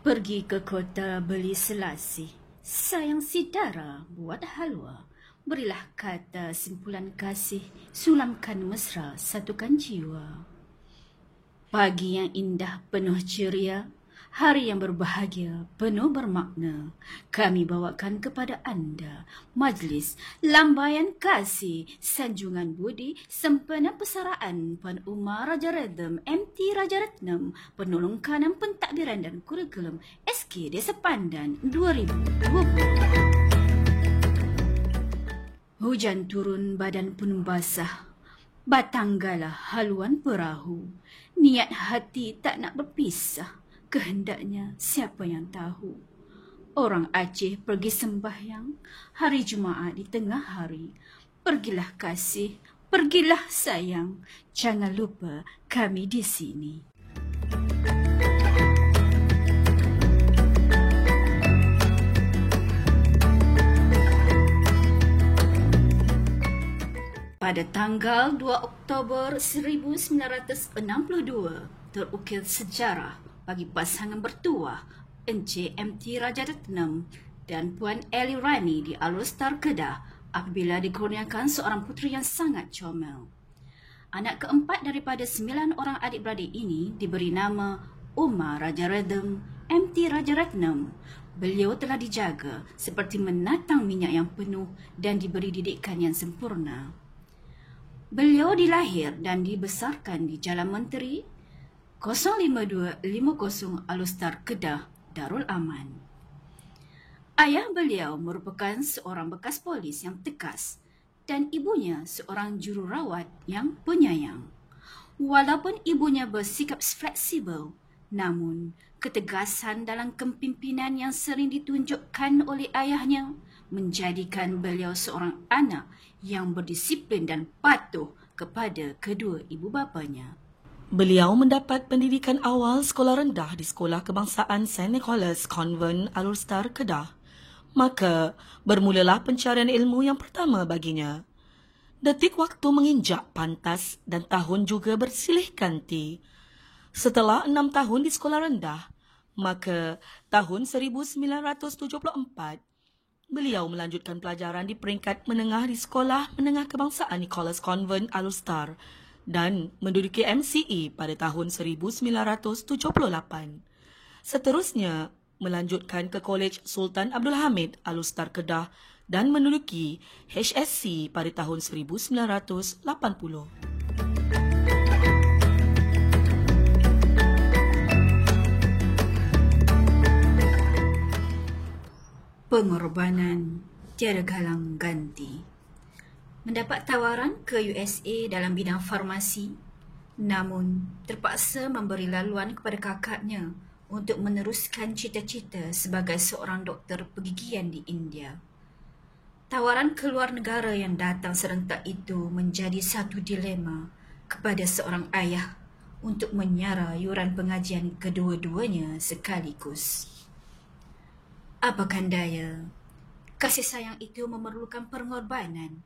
Pergi ke kota beli selasih. Sayang si Dara buat halwa. Berilah kata simpulan kasih. Sulamkan mesra, satukan jiwa. Pagi yang indah penuh ceria. Hari yang berbahagia, penuh bermakna. Kami bawakan kepada anda majlis lambaian kasih, sanjungan budi, sempena pesaraan Puan Umar Rajaratnam, MT Rajaratnam, penolong kanan pentadbiran dan kurikulum SK Desa Pandan 2020. Hujan turun, badan pun basah. Batanggalah haluan perahu. Niat hati tak nak berpisah. Kehendaknya siapa yang tahu. Orang Aceh pergi sembahyang hari Jumaat di tengah hari. Pergilah kasih, pergilah sayang. Jangan lupa kami di sini. Pada tanggal 2 Oktober 1962 terukir sejarah bagi pasangan bertuah Encik MT Rajaratnam dan Puan Eli Rani di Alustar Kedah apabila dikurniakan seorang puteri yang sangat comel. Anak keempat daripada 9 orang adik-beradik ini diberi nama Umar Rajaratnam MT Rajaratnam. Beliau telah dijaga seperti menatang minyak yang penuh dan diberi didikan yang sempurna. Beliau dilahir dan dibesarkan di Jalan Menteri 05250 Alustar Kedah, Darul Aman. Ayah beliau merupakan seorang bekas polis yang tegas dan ibunya seorang jururawat yang penyayang. Walaupun ibunya bersikap fleksibel, namun ketegasan dalam kepimpinan yang sering ditunjukkan oleh ayahnya menjadikan beliau seorang anak yang berdisiplin dan patuh kepada kedua ibu bapanya. Beliau mendapat pendidikan awal sekolah rendah di Sekolah Kebangsaan St. Nicholas Convent, Alustar, Kedah. Maka, bermulalah pencarian ilmu yang pertama baginya. Detik waktu menginjak pantas dan tahun juga bersilih ganti. Setelah 6 tahun di sekolah rendah, maka tahun 1974, beliau melanjutkan pelajaran di peringkat menengah di Sekolah Menengah Kebangsaan Nicholas Convent, Alustar, dan menduduki MCE pada tahun 1978. Seterusnya, melanjutkan ke Kolej Sultan Abdul Hamid, Alustar, Kedah dan menduduki HSC pada tahun 1980. Pengorbanan tiada galang ganti. Mendapat tawaran ke USA dalam bidang farmasi, namun terpaksa memberi laluan kepada kakaknya untuk meneruskan cita-cita sebagai seorang doktor pergigian di India. Tawaran keluar negara yang datang serentak itu menjadi satu dilema kepada seorang ayah untuk menyara yuran pengajian kedua-duanya sekaligus. Apakan daya, kasih sayang itu memerlukan pengorbanan.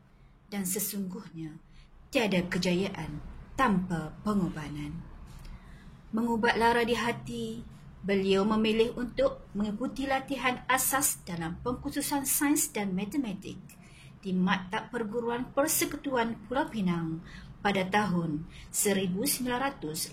Dan sesungguhnya, tiada kejayaan tanpa pengorbanan. Mengubat lara di hati, beliau memilih untuk mengikuti latihan asas dalam pengkhususan sains dan matematik di Maktab Perguruan Persekutuan Pulau Pinang pada tahun 1984.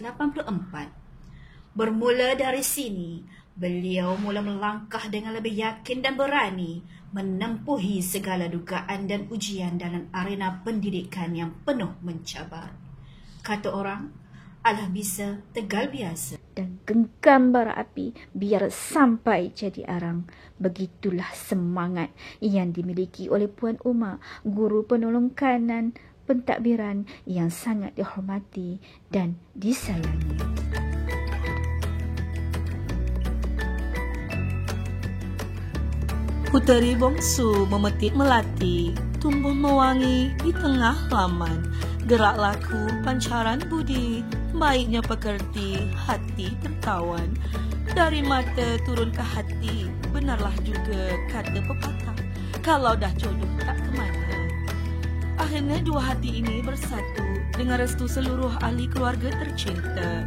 Bermula dari sini, beliau mula melangkah dengan lebih yakin dan berani menempuhi segala dugaan dan ujian dalam arena pendidikan yang penuh mencabar. Kata orang, alah bisa tegal biasa. Dan genggam bara api biar sampai jadi arang. Begitulah semangat yang dimiliki oleh Puan Umar, guru penolong kanan pentadbiran yang sangat dihormati dan disayangi. Puteri bongsu memetik melati, tumbuh mewangi di tengah laman. Gerak laku pancaran budi, baiknya pekerti, hati tertawan. Dari mata turun ke hati, benarlah juga kata pepatah, kalau dah jodoh tak kemana. Akhirnya dua hati ini bersatu dengan restu seluruh ahli keluarga tercinta.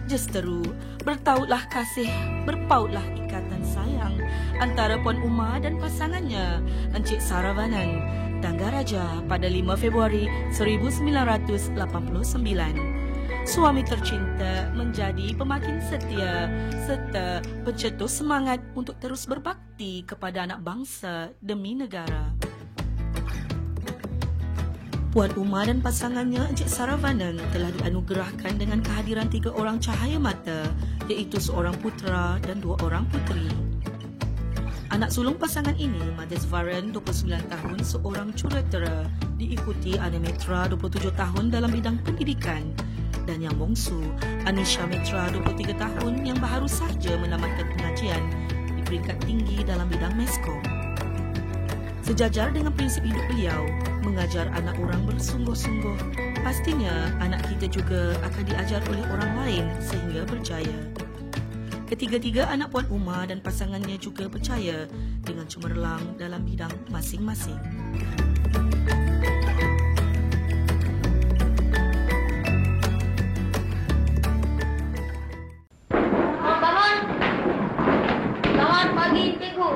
Justeru, bertautlah kasih, berpautlah ikatan sayang antara Puan Uma dan pasangannya, Encik Saravanan, Thanggaraja pada 5 Februari 1989. Suami tercinta menjadi pemakin setia serta pencetus semangat untuk terus berbakti kepada anak bangsa demi negara. Puan Uma dan pasangannya Encik Saravanan telah dianugerahkan dengan kehadiran 3 orang cahaya mata, iaitu seorang putera dan 2 orang puteri. Anak sulung pasangan ini, Madis Varan 29 tahun, seorang jurulatera, diikuti Ana Mitra 27 tahun dalam bidang pendidikan, dan yang bongsu, Anisha Mitra 23 tahun yang baru sahaja menamatkan pengajian di peringkat tinggi dalam bidang meskom. Sejajar dengan prinsip hidup beliau, mengajar anak orang bersungguh-sungguh, pastinya anak kita juga akan diajar oleh orang lain sehingga berjaya. Ketiga-tiga anak Puan Uma dan pasangannya juga percaya dengan cemerlang dalam bidang masing-masing. Bangun! Selamat pagi, cikgu!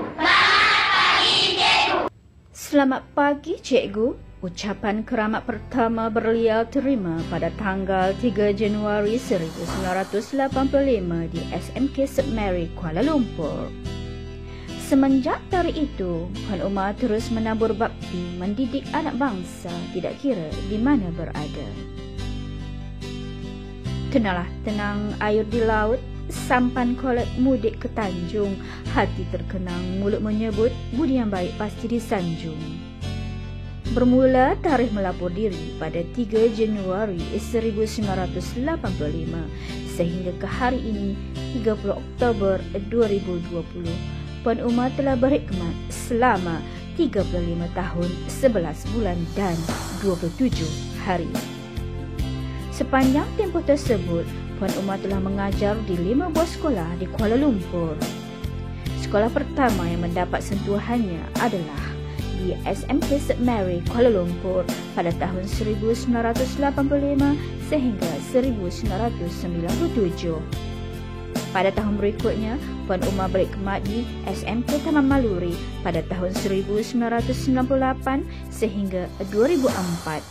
Selamat pagi, cikgu. Ucapan keramat pertama beliau terima pada tanggal 3 Januari 1985 di SMK St. Mary, Kuala Lumpur. Semenjak dari itu, Puan Uma terus menabur bakti mendidik anak bangsa tidak kira di mana berada. Kenalah tenang air di laut, sampan kolek mudik ke Tanjung, hati terkenang, mulut menyebut budi yang baik pasti disanjung. Bermula tarikh melapor diri pada 3 Januari 1985 sehingga ke hari ini 30 Oktober 2020, Puan Uma telah berkhidmat selama 35 tahun, 11 bulan dan 27 hari. Sepanjang tempoh tersebut, Puan Uma telah mengajar di 5 buah sekolah di Kuala Lumpur. Sekolah pertama yang mendapat sentuhannya adalah di SMK St. Mary, Kuala Lumpur pada tahun 1985 sehingga 1997. Pada tahun berikutnya, Puan Uma berkhidmat di SMK Taman Maluri pada tahun 1998 sehingga 2004.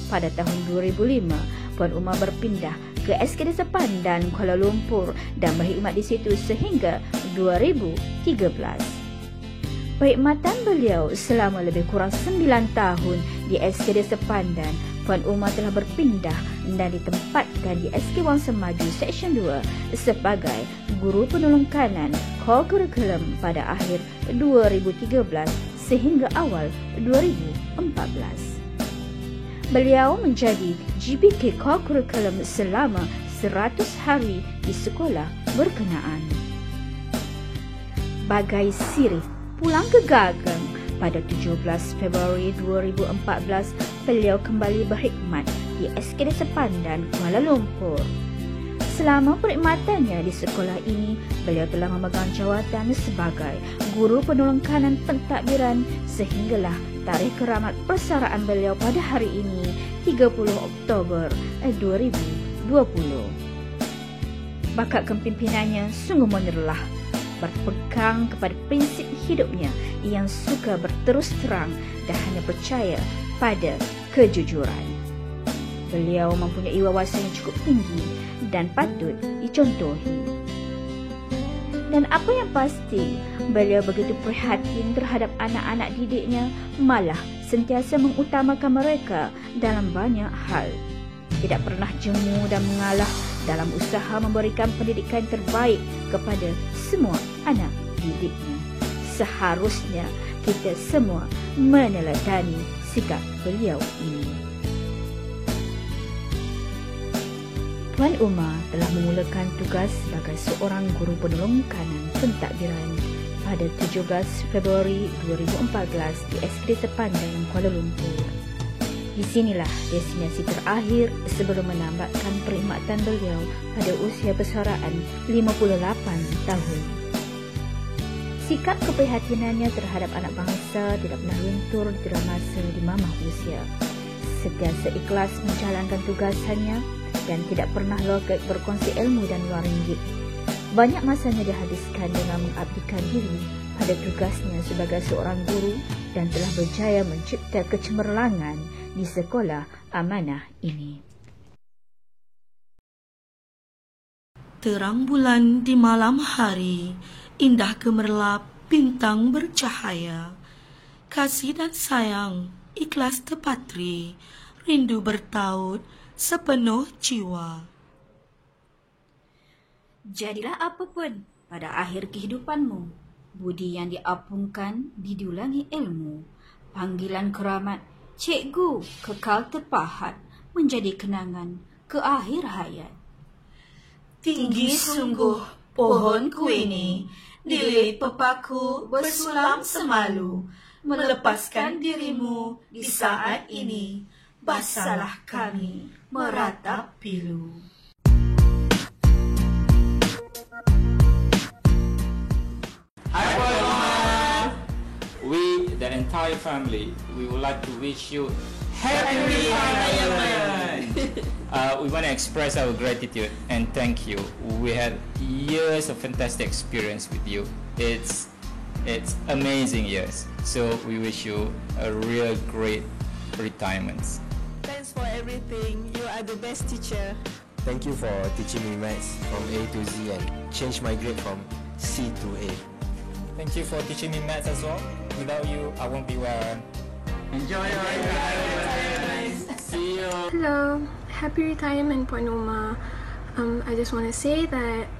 Pada tahun 2005, Puan Uma berpindah ke SKD Sepandan, Kuala Lumpur dan berkhidmat di situ sehingga 2013. Perkhidmatan beliau selama lebih kurang 9 tahun di SKD Sepandan, Puan Uma telah berpindah dan ditempatkan di SK Wang Semaju Seksyen 2 sebagai Guru Penolong Kanan Core Curriculum pada akhir 2013 sehingga awal 2014. Beliau menjadi GBK Core Curriculum selama 100 hari di sekolah berkenaan. Bagai sirih pulang ke Gagang, pada 17 Februari 2014, beliau kembali berkhidmat di SKD Sepandan, Kuala Lumpur. Selama perkhidmatannya di sekolah ini, beliau telah memegang jawatan sebagai Guru Penolong Kanan Pentadbiran sehinggalah tarikh keramat persaraan beliau pada hari ini, 30 Oktober 2020. Bakat kepimpinannya sungguh menerlah, berpegang kepada prinsip hidupnya yang suka berterus terang dan hanya percaya pada kejujuran. Beliau mempunyai wawasan yang cukup tinggi dan patut dicontohi. Dan apa yang pasti, beliau begitu prihatin terhadap anak-anak didiknya, malah sentiasa mengutamakan mereka dalam banyak hal. Tidak pernah jemu dan mengalah dalam usaha memberikan pendidikan terbaik kepada semua anak didiknya. Seharusnya kita semua meneladani sikap beliau ini. Puan Uma telah memulakan tugas sebagai seorang guru penolong kanan pentadbiran pada 17 Februari 2014 di SKD Sepandan, Kuala Lumpur. Di sinilah destinasi terakhir sebelum menambatkan perkhidmatan beliau pada usia persaraan 58 tahun. Sikap keprihatinannya terhadap anak bangsa tidak pernah luntur dalam masa di mamah usia. Sentiasa ikhlas menjalankan tugasannya, dan tidak pernah logat berkongsi ilmu dan wang ringgit. Banyak masanya dihabiskan dengan mengabdikan diri pada tugasnya sebagai seorang guru dan telah berjaya mencipta kecemerlangan di sekolah amanah ini. Terang bulan di malam hari, indah gemerlap bintang bercahaya. Kasih dan sayang, ikhlas terpatri, rindu bertaut sepenuh jiwa. Jadilah apapun pada akhir kehidupanmu, budi yang diapungkan didulangi ilmu. Panggilan keramat, cikgu kekal terpahat, menjadi kenangan ke akhir hayat. Tinggi sungguh pohonku ini, dililit pepaku bersulam semalu, melepaskan dirimu di saat ini, basahlah kami meratap pilu. Hi everyone! We, the entire family, we would like to wish you Happy Retirement! We want to express our gratitude and thank you. We had years of fantastic experience with you. It's amazing years. So we wish you a real great retirement. Thanks for everything. You are the best teacher. Thank you for teaching me maths from A to Z and change my grade from C to A. Thank you for teaching me maths as well. Without you, I won't be where I am. Enjoy your retirement. See you. Hello, happy retirement, Puan Uma. I just want to say that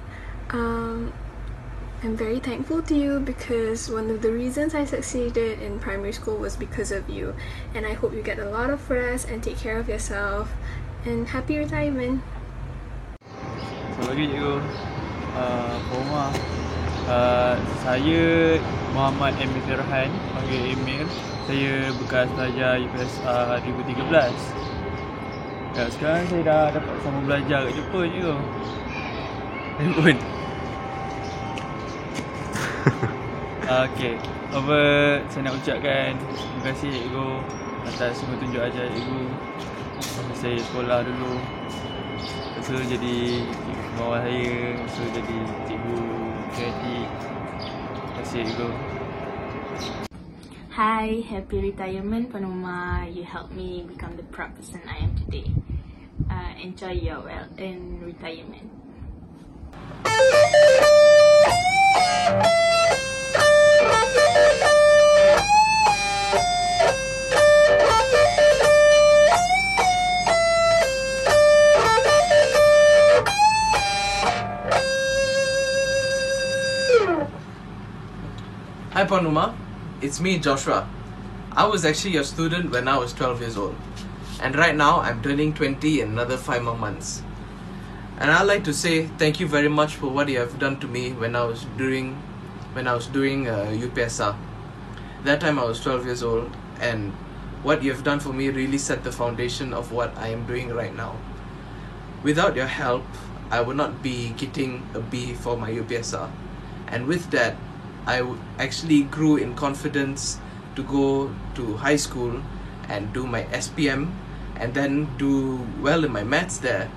I'm very thankful to you because one of the reasons I succeeded in primary school was because of you. And I hope you get a lot of rest and take care of yourself. And happy retirement. Selamat pagi cikgu. Puan Uma. Saya Muhammad Emil Terhan, panggil Emil. Saya bekas pelajar UPSR 2013. Sekarang saya dah dapat sambung belajar kat Jepun je. Jepun. Okey. Saya nak ucapkan terima kasih cikgu atas semua tunjuk ajar cikgu. Saya sekolah dulu. Lepas tu jadi cikgu bawah saya. Lepas tu jadi cikgu kreatif. Terima kasih cikgu. Hi, happy retirement, Puan Uma. You helped me become the proud person I am today. Enjoy your retirement. Hi Puan Uma, it's me Joshua. I was actually your student when I was 12 years old. And right now I'm turning 20 in another 5 more months. And I'd like to say thank you very much for what you have done to me when I was doing UPSR. That time I was 12 years old, and what you have done for me really set the foundation of what I am doing right now. Without your help, I would not be getting a B for my UPSR. And with that, I actually grew in confidence to go to high school and do my SPM and then do well in my maths there.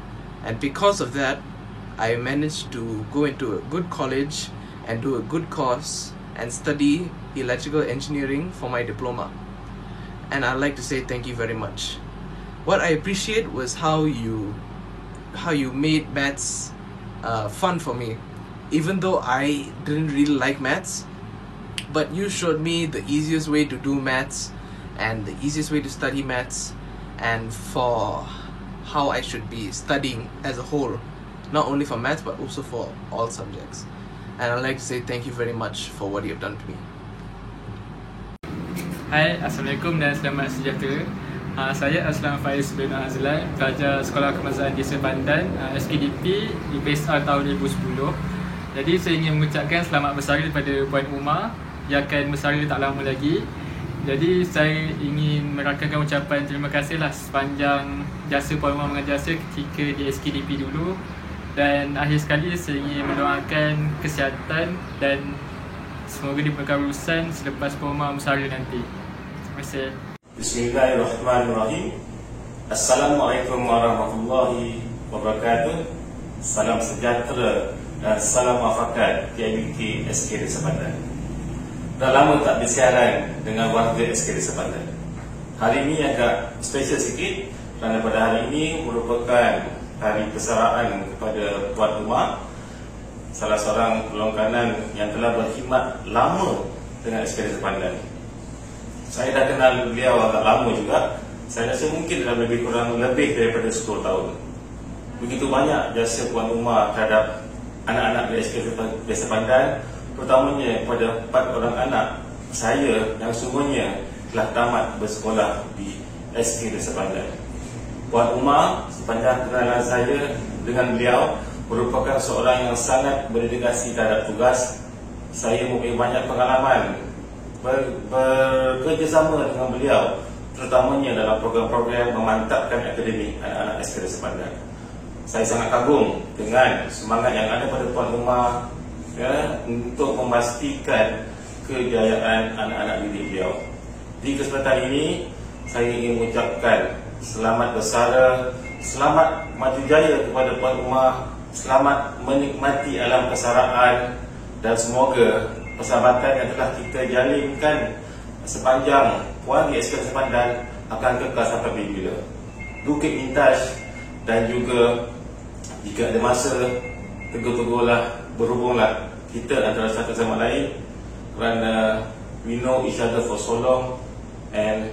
And because of that, I managed to go into a good college and do a good course and study electrical engineering for my diploma. And I'd like to say thank you very much. What I appreciate was how you made maths fun for me. Even though I didn't really like maths, but you showed me the easiest way to do maths and the easiest way to study maths and for how I should be studying as a whole, not only for maths but also for all subjects. And I'd like to say thank you very much for what you've done to me. Hai, Assalamualaikum dan selamat sejahtera. Saya Aslam Faiz bin Azlan, pelajar Sekolah Kemasan Desa Pandan, SKDP di UPSR tahun 2010. Jadi saya ingin mengucapkan selamat bersara kepada Puan Uma yang akan bersara tak lama lagi. Jadi saya ingin merakamkan ucapan terima kasihlah sepanjang jasa Puan Uma mengajar saya ketika di SKDP dulu. Dan akhir sekali saya ingin mendoakan kesihatan dan semoga diberikan urusan selepas Puan Uma bersara nanti. Terima kasih. Bismillahirrahmanirrahim. Assalamualaikum warahmatullahi wabarakatuh. Salam sejahtera dan salam muafakat PIBK SK Desa Pandan. Dah lama tak bersiaran dengan warga SK Desa Pandan. Hari ini agak special sikit kerana pada hari ini merupakan hari persaraan kepada Tuan Umar, salah seorang penolong kanan yang telah berkhidmat lama dengan SK Desa Pandan. Saya dah kenal beliau agak lama juga. Saya rasa mungkin dalam lebih kurang lebih daripada 10 tahun. Begitu banyak jasa Puan Umar terhadap anak-anak di SK Desa Pandan, terutamanya kepada 4 orang anak saya yang semuanya telah tamat bersekolah di SK Desa Pandan. Puan Umar, sepanjang kenalan saya dengan beliau, merupakan seorang yang sangat berdedikasi terhadap tugas. Saya mempunyai banyak pengalaman bekerjasama dengan beliau, terutamanya dalam program-program memantapkan akademik anak-anak SK Desa Pandan. Saya sangat kagum dengan semangat yang ada pada Puan Umar untuk memastikan kejayaan anak-anak didik beliau. Di kesempatan ini, saya ingin mengucapkan selamat bersara, selamat maju jaya kepada Puan Umar, selamat menikmati alam persaraan, dan semoga persahabatan yang telah kita jalinkan sepanjang Puan di SK Desa Pandan akan kekal sampai bila. Do keep in touch, dan juga jika ada masa, tegur-tegurlah, berhubunglah kita antara satu sama lain, kerana we know each other for so long, and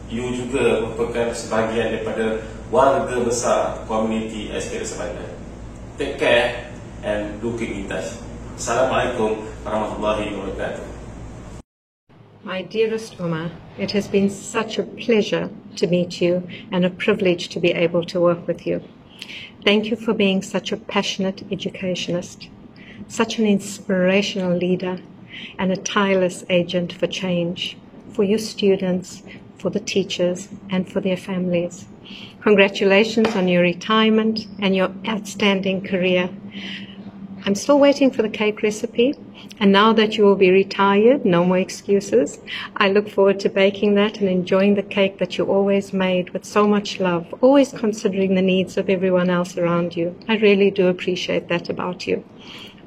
you juga merupakan sebahagian daripada warga besar komuniti SK Desa Pandan. Take care and do keep in touch. Assalamualaikum warahmatullahi wabarakatuh. My dearest Umar, it has been such a pleasure to meet you and a privilege to be able to work with you. Thank you for being such a passionate educationist, such an inspirational leader, and a tireless agent for change, for your students, for the teachers, and for their families. Congratulations on your retirement and your outstanding career. I'm still waiting for the cake recipe, and now that you will be retired, no more excuses. I look forward to baking that and enjoying the cake that you always made with so much love, always considering the needs of everyone else around you. I really do appreciate that about you.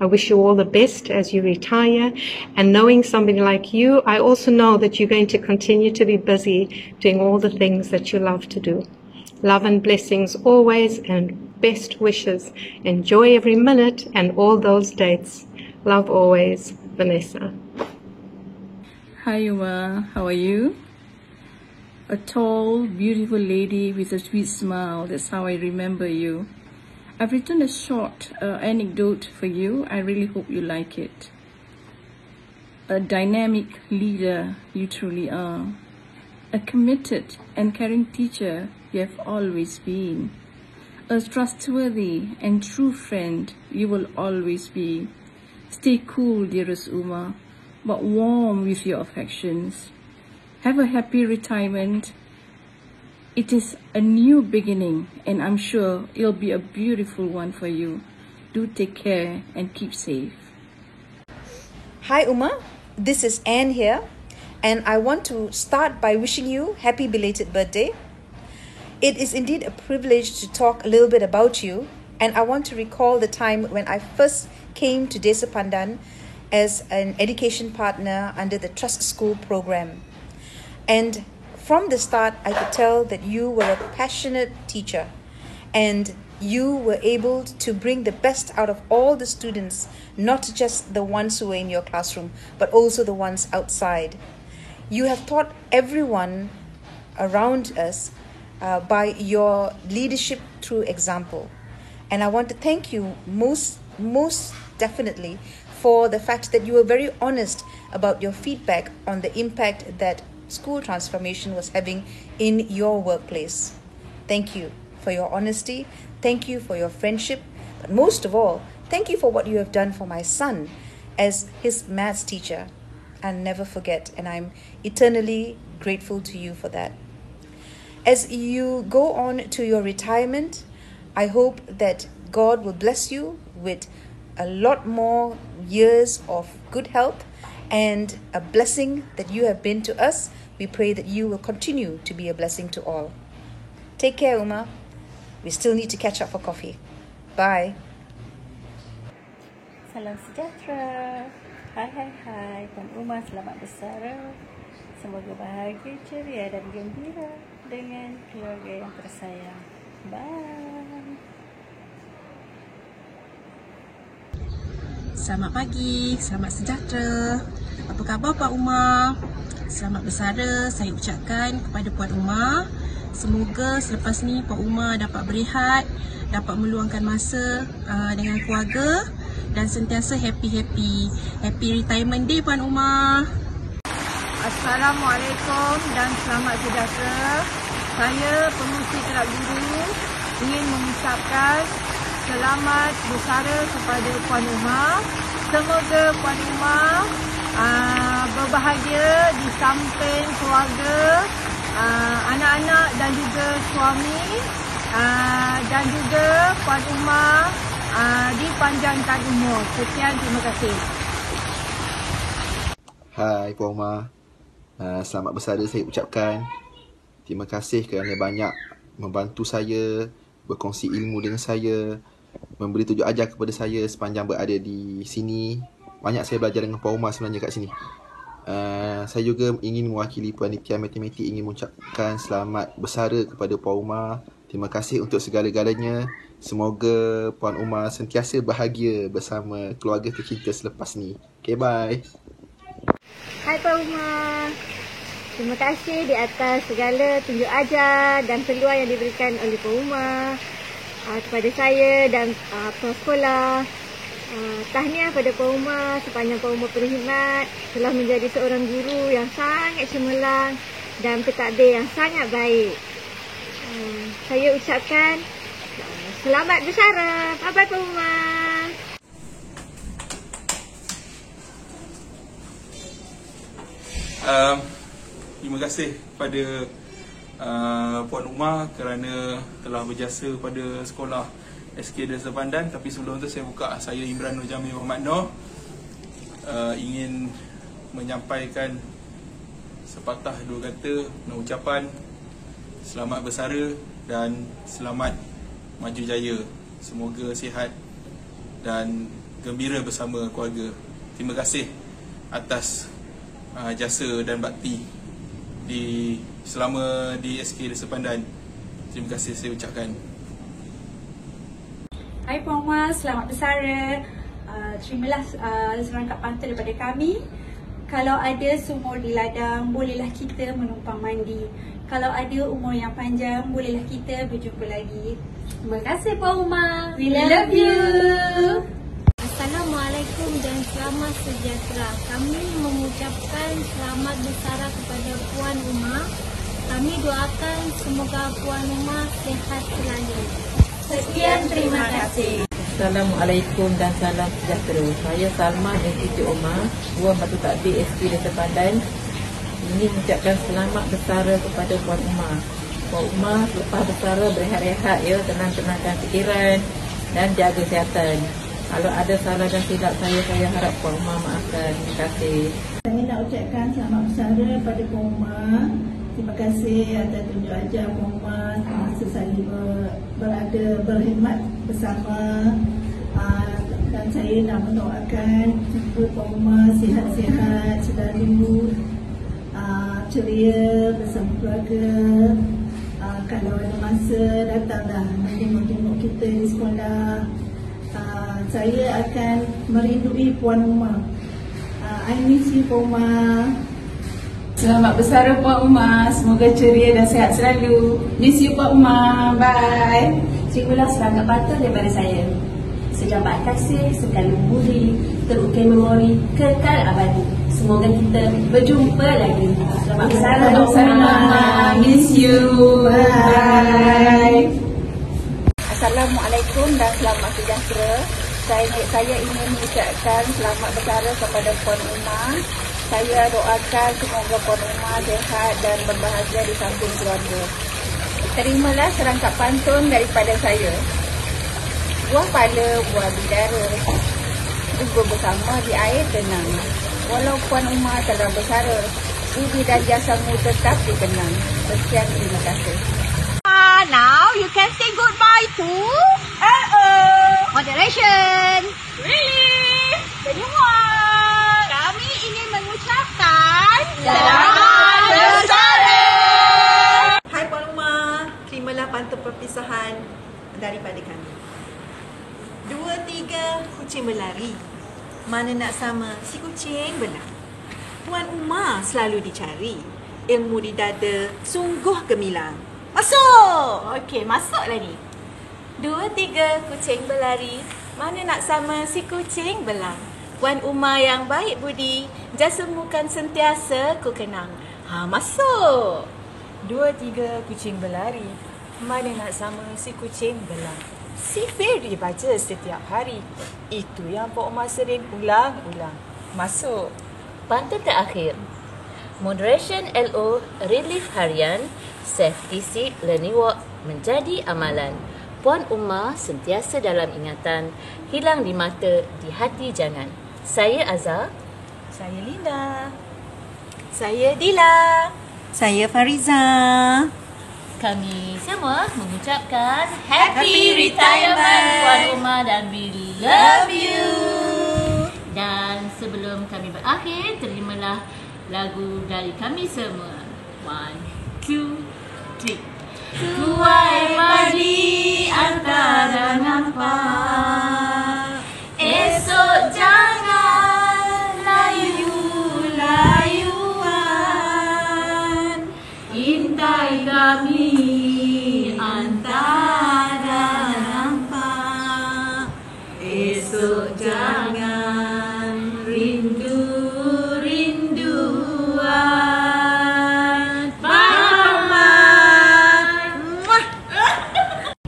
I wish you all the best as you retire, and knowing somebody like you, I also know that you're going to continue to be busy doing all the things that you love to do. Love and blessings always, and best wishes. Enjoy every minute and all those dates. Love always, Vanessa. Hi Uma, how are you? A tall, beautiful lady with a sweet smile, that's how I remember you. I've written a short anecdote for you. I really hope you like it. A dynamic leader you truly are. A committed and caring teacher you have always been. A trustworthy and true friend you will always be. Stay cool, dearest Uma, but warm with your affections. Have a happy retirement. It is a new beginning, and I'm sure it'll be a beautiful one for you. Do take care and keep safe. Hi Uma, this is Anne here, and I want to start by wishing you happy belated birthday. It is indeed a privilege to talk a little bit about you, and I want to recall the time when I first came to Desa Pandan as an education partner under the Trust School program. And from the start, I could tell that you were a passionate teacher, and you were able to bring the best out of all the students, not just the ones who were in your classroom, but also the ones outside. You have taught everyone around us by your leadership through example. And I want to thank you most definitely for the fact that you were very honest about your feedback on the impact that school transformation was having in your workplace. Thank you for your honesty. Thank you for your friendship. But most of all, thank you for what you have done for my son as his maths teacher. I'll never forget, and I'm eternally grateful to you for that. As you go on to your retirement, I hope that God will bless you with a lot more years of good health and a blessing that you have been to us. We pray that you will continue to be a blessing to all. Take care, Uma. We still need to catch up for coffee. Bye. Salam sejahtera. Hai Puan Uma, selamat bersara. Semoga bahagia, ceria dan gembira dengan keluarga yang tersayang. Bye. Selamat pagi, selamat sejahtera. Apa khabar Puan Uma? Selamat bersara saya ucapkan kepada Puan Uma. Semoga selepas ni Puan Uma dapat berehat, dapat meluangkan masa dengan keluarga dan sentiasa happy. Happy retirement day Puan Uma. Assalamualaikum dan selamat sejahtera. Saya pengurusi Kelab Guru ingin mengucapkan selamat bersara kepada Puan Uma. Semoga Puan Uma berbahagia di samping keluarga, anak-anak dan juga suami, dan juga Puan Uma dipanjangkan umur. Sekian, terima kasih. Hai Puan Uma, selamat bersara saya ucapkan. Terima kasih kerana banyak membantu saya, berkongsi ilmu dengan saya, memberi tunjuk ajar kepada saya sepanjang berada di sini. Banyak saya belajar dengan Puan Uma sebenarnya kat sini. Saya juga ingin mewakili Panitia Matematik ingin mengucapkan selamat bersara kepada Puan Uma. Terima kasih untuk segala-galanya. Semoga Puan Uma sentiasa bahagia bersama keluarga tercinta selepas ni. Okay, bye. Hai Puan Uma. Terima kasih di atas segala tunjuk ajar dan peluang yang diberikan oleh Puan Uma kepada saya dan pengurusi sekolah. Tahniah pada Puan Uma sepanjang Puan Uma berkhidmat telah menjadi seorang guru yang sangat cemerlang dan pentadbir yang sangat baik. Saya ucapkan selamat bersara. Bye-bye Puan Uma. Terima kasih kepada Puan Uma kerana telah berjasa pada sekolah SK Desa Pandan. Tapi sebelum tu saya buka, saya Imran Nur Jamil Muhammad Noor ingin menyampaikan sepatah dua kata ucapan selamat bersara dan selamat maju jaya. Semoga sihat dan gembira bersama keluarga. Terima kasih atas jasa dan bakti selama di SK Desa Pandan. Terima kasih saya ucapkan. Hai Puan Uma, selamat bersara. Terimalah serangkap pantun daripada kami. Kalau ada sumur di ladang, bolehlah kita menumpang mandi. Kalau ada umur yang panjang, bolehlah kita berjumpa lagi. Terima kasih Puan Uma. We love you. Assalamualaikum dan selamat sejahtera. Kami mengucapkan selamat bersara kepada Puan Uma. Kami doakan semoga Puan Uma sihat selalu. Sekian, terima kasih. Assalamualaikum dan salam sejahtera. Saya Salma dan Siti Omar, Buah Batu Takbir SK Desa Pandan. Ini mengucapkan selamat bersara kepada Puan Uma. Puan Uma lepas bersara berehat-rehat ya, tenang-tenangkan fikiran dan jaga kesihatan. Kalau ada salah dan silap saya harap Puan Uma maafkan. Terima kasih. Saya nak ucapkan selamat bersara pada Puan Uma. Terima kasih atas tunjuk ajar Puan Uma semasa saya berada berkhidmat bersama, dan saya nak mendoakan supaya Puan Uma sihat-sihat selalu, ceria bersama keluarga. Kalau ada masa datanglah menjenguk kita di sekolah. Saya akan merindui Puan Uma. I miss you Puan Uma. Selamat bersara Puan Uma, semoga ceria dan sihat selalu. Miss you Puan Uma, bye. Terimalah serangkap pantun daripada saya. Sejabat kasih, sekali budi, terukir memori, kekal abadi. Semoga kita berjumpa lagi. Selamat bersara Puan Uma, miss you, bye. Assalamualaikum dan selamat sejahtera. Saya ingin mengucapkan selamat bersara kepada Puan Uma. Saya doakan semoga Puan Uma sihat dan berbahagia di samping keluarga. Terimalah serangkap pantun daripada saya. Buah pala, buah bidara, gugur bersama di air tenang. Walau Puan Uma telah bersara, budi dan jasamu tetap dikenang. Sekian, terima kasih. Now you can say goodbye to LO. Moderation. Really? Semua. Kami ingin mengucapkan Selamat Bersara. Hai Puan Uma, terimalah pantun perpisahan daripada kami. 2-3 kucing berlari, mana nak sama si kucing belah. Puan Uma selalu dicari, ilmu di dada sungguh gemilang. Masuk! Okey, masuklah ni. 2-3 kucing berlari, mana nak sama si kucing belang. Puan Uma yang baik budi, jasa mukan sentiasa ku kenang. Masuk! 2-3 kucing berlari, mana nak sama si kucing belang. Si Ferry baca setiap hari, itu yang Pok Umar sering ulang-ulang. Masuk. Pantun terakhir. Moderation LO Relief Harian, Safety Seat Learning Walk menjadi amalan. Puan Uma sentiasa dalam ingatan, hilang di mata, di hati jangan. Saya Azhar. Saya Linda. Saya Dila. Saya Fariza. Kami semua mengucapkan Happy Retirement Puan Uma dan we love you. Dan sebelum kami berakhir, terimalah lagu dari kami semua. 1, 2, 3. Tuai padi antara nampak, esok jangan layu-layuan. Intai kami antara nampak, esok jangan rindu-rinduan.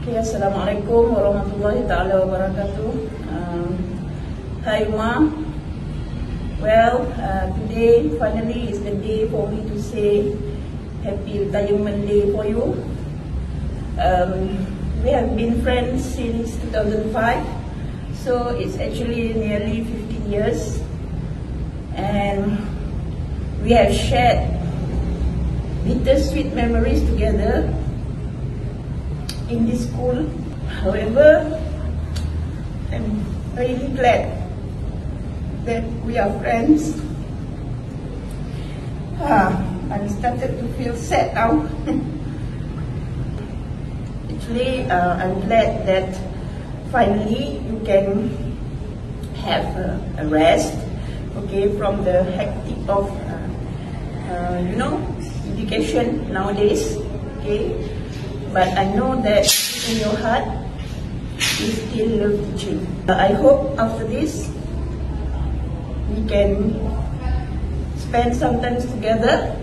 Okay, Assalamualaikum warahmatullahi ta'ala wabarakatuh. Hi Uma. Well, today finally is the day for me to say Happy Retirement Day for you. We have been friends since 2005, so it's actually nearly 15 years, and we have shared bittersweet memories together in this school. However, I'm really glad that we are friends. I'm started to feel sad now. Actually, I'm glad that finally you can have a rest, okay, from the hectic of education nowadays, okay. But I know that in your heart you still love teaching. I hope after this we can spend some time together.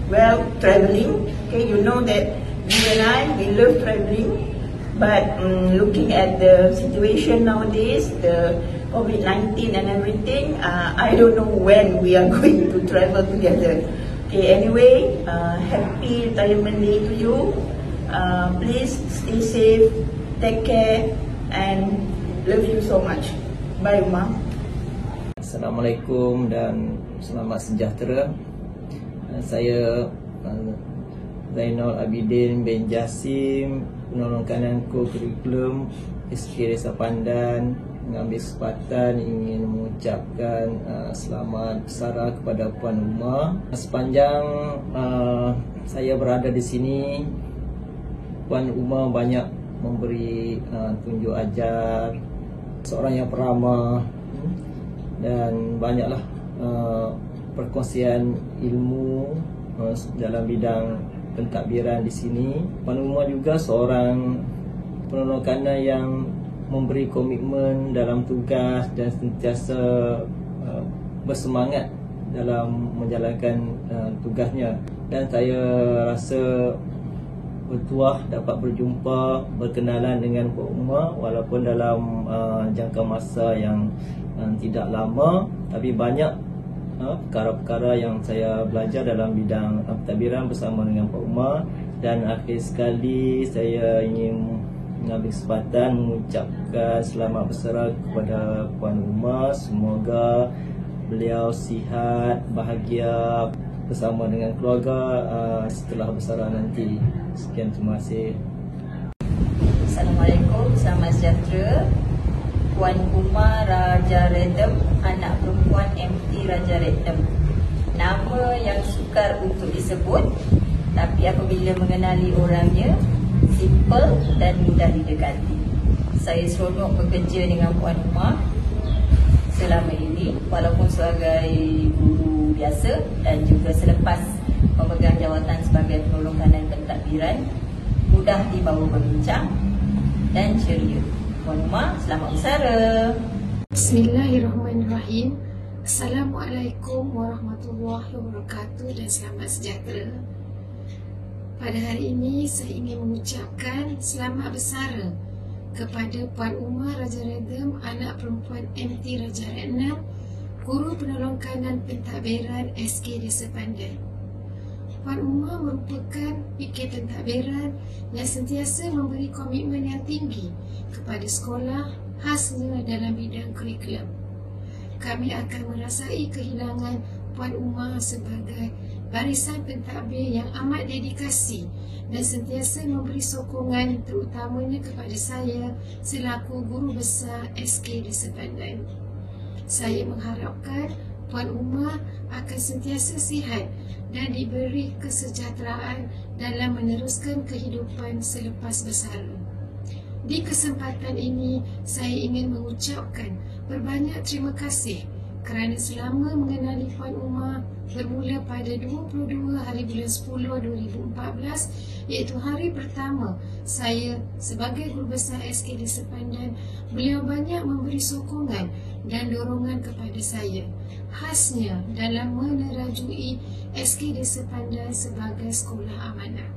Well, traveling. Okay, you know that you and I, we love traveling. But looking at the situation nowadays, the COVID-19 and everything, I don't know when we are going to travel together. Okay, anyway, happy retirement day to you. Please stay safe, take care, and love you so much. Bye, Uma. Assalamualaikum dan selamat sejahtera. Saya Zainal Abidin bin Jasim, penolong kanan co-curriculum SK Desa Pandan, mengambil kesempatan ingin mengucapkan selamat bersara kepada Puan Uma. Sepanjang saya berada di sini, Puan Uma banyak memberi tunjuk ajar, seorang yang peramah, dan banyaklah perkongsian ilmu dalam bidang pentadbiran di sini. Puan Uma juga seorang penolong kanan yang memberi komitmen dalam tugas dan sentiasa bersemangat dalam menjalankan tugasnya. Dan saya rasa bertuah dapat berjumpa, berkenalan dengan Puan Uma walaupun dalam jangka masa yang tidak lama, tapi banyak perkara-perkara yang saya belajar dalam bidang pentadbiran bersama dengan Puan Uma. Dan akhir sekali saya ingin mengambil kesempatan mengucapkan selamat bersara kepada Puan Uma. Semoga beliau sihat, bahagia bersama dengan keluarga setelah bersara nanti. Sekian, terima kasih. Assalamualaikum, selamat sejahtera. Puan Uma Raja Redem, anak perempuan MT Raja Redem. Nama yang sukar untuk disebut, tapi apabila mengenali orangnya, simple dan mudah didekati. Saya seronok bekerja dengan Puan Uma selama ini, walaupun sebagai guru biasa dan juga selepas memegang jawatan sebagai penolong kanan pentadbiran, mudah dibawa berbincang dan ceria. Puan Uma, selamat bersara. Bismillahirrahmanirrahim. Assalamualaikum warahmatullahi wabarakatuh dan selamat sejahtera. Pada hari ini saya ingin mengucapkan selamat bersara kepada Puan Uma Raja Redem, anak perempuan MT Raja Redem, Guru Penolong Kanan Pentadbiran SK Desa Pandan. Puan Uma merupakan PK pentadbiran yang sentiasa memberi komitmen yang tinggi kepada sekolah, khasnya dalam bidang kurikulum. Kami akan merasai kehilangan Puan Uma sebagai barisan pentadbir yang amat dedikasi dan sentiasa memberi sokongan terutamanya kepada saya selaku guru besar SK Desa Pandan. Saya mengharapkan Puan Uma akan sentiasa sihat dan diberi kesejahteraan dalam meneruskan kehidupan selepas bersara. Di kesempatan ini, saya ingin mengucapkan berbanyak terima kasih kerana selama mengenali Puan Uma bermula pada 22 hari bulan 10 2014, iaitu hari pertama saya sebagai guru besar SK Desa Pandan, beliau banyak memberi sokongan dan dorongan kepada saya, khasnya dalam menerajui SK Desa Pandan sebagai sekolah amanah.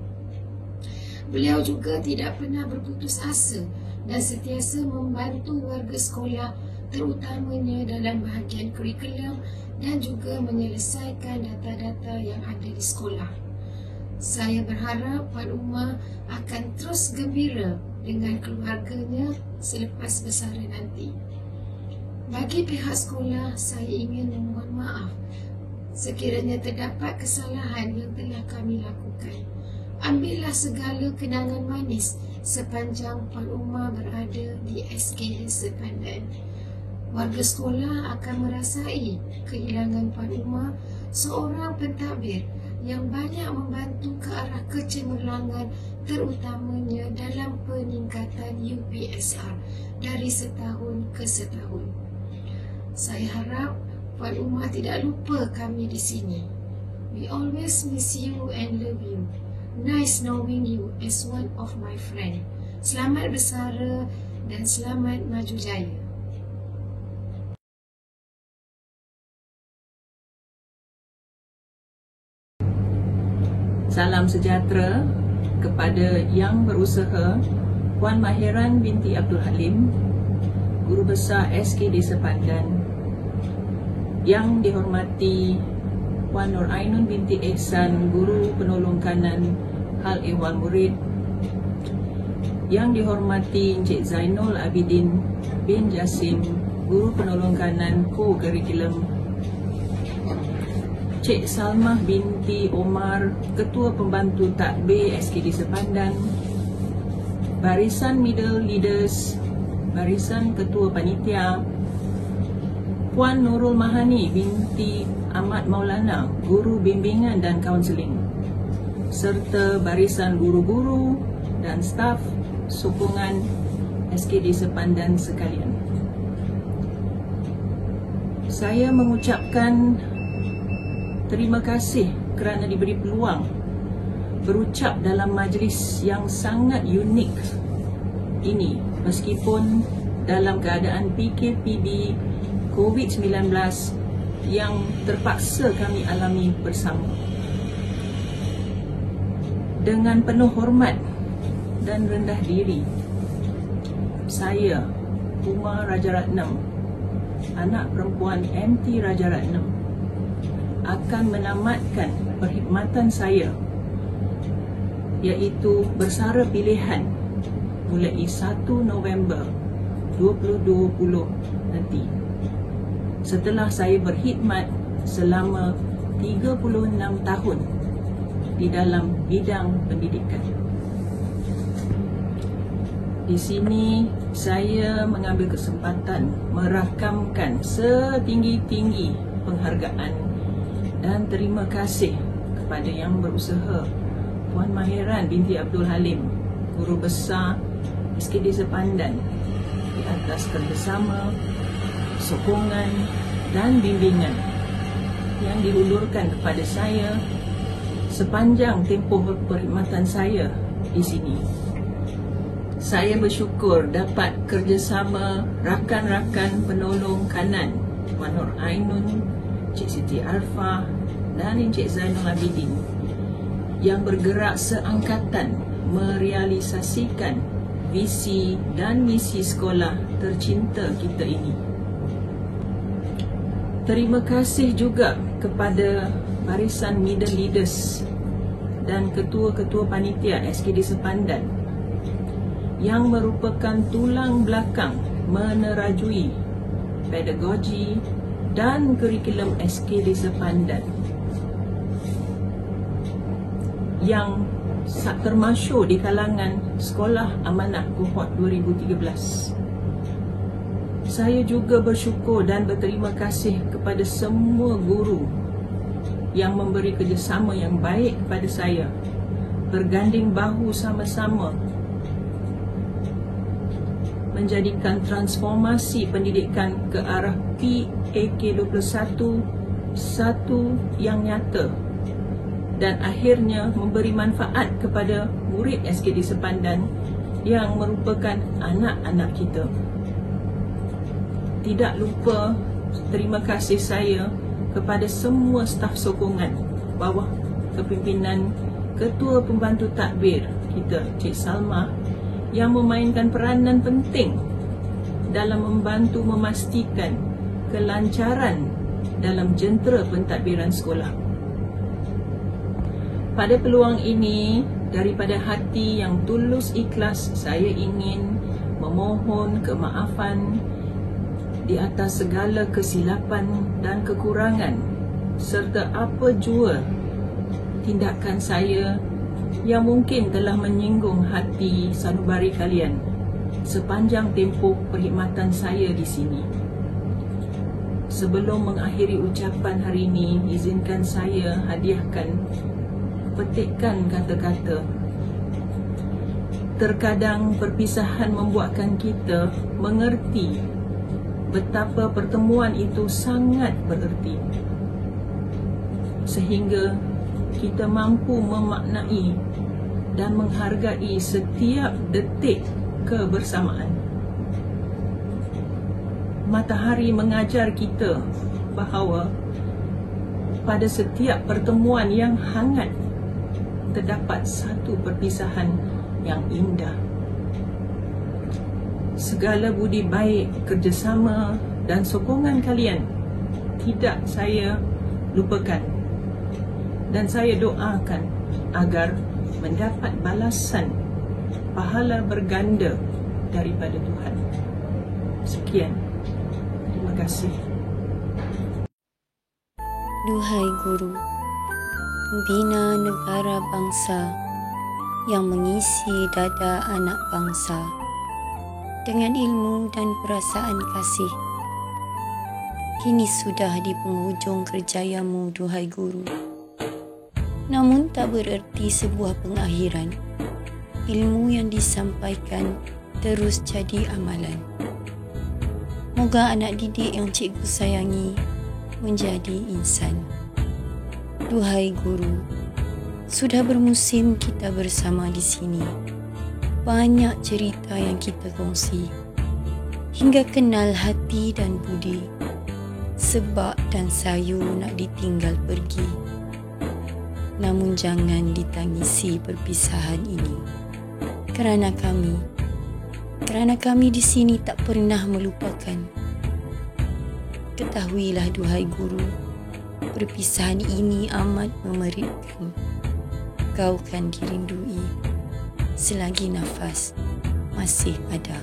Beliau juga tidak pernah berputus asa dan sentiasa membantu warga sekolah, terutamanya dalam bahagian kurikulum dan juga menyelesaikan data-data yang ada di sekolah. Saya berharap Puan Uma akan terus gembira dengan keluarganya selepas bersara nanti. Bagi pihak sekolah, saya ingin memohon maaf sekiranya terdapat kesalahan yang telah kami lakukan. Ambillah segala kenangan manis sepanjang Puan Uma berada di SK Desa Pandan. Warga sekolah akan merasai kehilangan Puan Uma, seorang pentadbir yang banyak membantu ke arah kecemerlangan, terutamanya dalam peningkatan UPSR dari setahun ke setahun. Saya harap Puan Uma tidak lupa kami di sini. We always miss you and love you. Nice knowing you as one of my friend. Selamat bersara dan selamat maju jaya. Salam sejahtera kepada Yang Berusaha Puan Mahiran binti Abdul Halim, Guru Besar SK Desa Pandan. Yang dihormati Puan Nur Ainun binti Ehsan, Guru Penolong Kanan Hal Ehwal Murid. Yang dihormati Encik Zainul Abidin bin Jasim, Guru Penolong Kanan Co-Curriculum. Cik Salmah binti Omar, Ketua Pembantu Takbir SK Desa Pandan. Barisan Middle Leaders, Barisan Ketua Panitia. Puan Nurul Mahani binti Ahmad Maulana, Guru Bimbingan dan Kaunseling, serta barisan guru-guru dan staf sokongan SK Desa Pandan sekalian. Saya mengucapkan terima kasih kerana diberi peluang berucap dalam majlis yang sangat unik ini, meskipun dalam keadaan PKPB COVID-19 yang terpaksa kami alami bersama. Dengan penuh hormat dan rendah diri, saya, Uma Rajaratnam, anak perempuan MT Rajaratnam, akan menamatkan perkhidmatan saya, iaitu bersara pilihan mulai 1 November 2020 nanti, setelah saya berkhidmat selama 36 tahun di dalam bidang pendidikan. Di sini saya mengambil kesempatan merakamkan setinggi-tinggi penghargaan dan terima kasih kepada Yang Berusaha Puan Mahiran binti Abdul Halim, Guru Besar SKD Sepandan, di atas kerjasama, sokongan dan bimbingan yang diulurkan kepada saya sepanjang tempoh perkhidmatan saya di sini. Saya bersyukur dapat kerjasama rakan-rakan penolong kanan Puan Nur Ainun, Cik Siti Arfah dan Encik Zainul Abidin yang bergerak seangkatan merealisasikan visi dan misi sekolah tercinta kita ini. Terima kasih juga kepada barisan middle leaders dan ketua-ketua panitia SKD Sepandan yang merupakan tulang belakang menerajui pedagogi dan kurikulum SKD Sepandan yang termasyhur di kalangan Sekolah Amanah Kohort 2013. Saya juga bersyukur dan berterima kasih kepada semua guru yang memberi kerjasama yang baik kepada saya, berganding bahu sama-sama menjadikan transformasi pendidikan ke arah PAK21 satu yang nyata dan akhirnya memberi manfaat kepada murid SKD Sepandan yang merupakan anak-anak kita. Tidak lupa terima kasih saya kepada semua staf sokongan bawah kepimpinan Ketua Pembantu Tadbir kita, Cik Salma, yang memainkan peranan penting dalam membantu memastikan kelancaran dalam jentera pentadbiran sekolah. Pada peluang ini, daripada hati yang tulus ikhlas, saya ingin memohon kemaafan di atas segala kesilapan dan kekurangan serta apa jua tindakan saya yang mungkin telah menyinggung hati sanubari kalian sepanjang tempoh perkhidmatan saya di sini. Sebelum mengakhiri ucapan hari ini, izinkan saya hadiahkan petikan kata-kata. Terkadang perpisahan membuatkan kita mengerti betapa pertemuan itu sangat bererti, sehingga kita mampu memaknai dan menghargai setiap detik kebersamaan. Matahari mengajar kita bahawa pada setiap pertemuan yang hangat terdapat satu perpisahan yang indah. Segala budi baik, kerjasama dan sokongan kalian tidak saya lupakan. Dan saya doakan agar mendapat balasan pahala berganda daripada Tuhan. Sekian. Terima kasih. Duhai Guru, pembina negara bangsa yang mengisi dada anak bangsa dengan ilmu dan perasaan kasih. Kini sudah di penghujung kerjayamu, duhai Guru. Namun tak bererti sebuah pengakhiran. Ilmu yang disampaikan terus jadi amalan. Moga anak didik yang cikgu sayangi menjadi insan. Duhai Guru, sudah bermusim kita bersama di sini. Banyak cerita yang kita kongsi, hingga kenal hati dan budi. Sebab dan sayu nak ditinggal pergi. Namun jangan ditangisi perpisahan ini. Kerana kami di sini tak pernah melupakan. Ketahuilah duhai Guru, perpisahan ini amat memeritkan. Kau kan dirindui selagi nafas masih ada.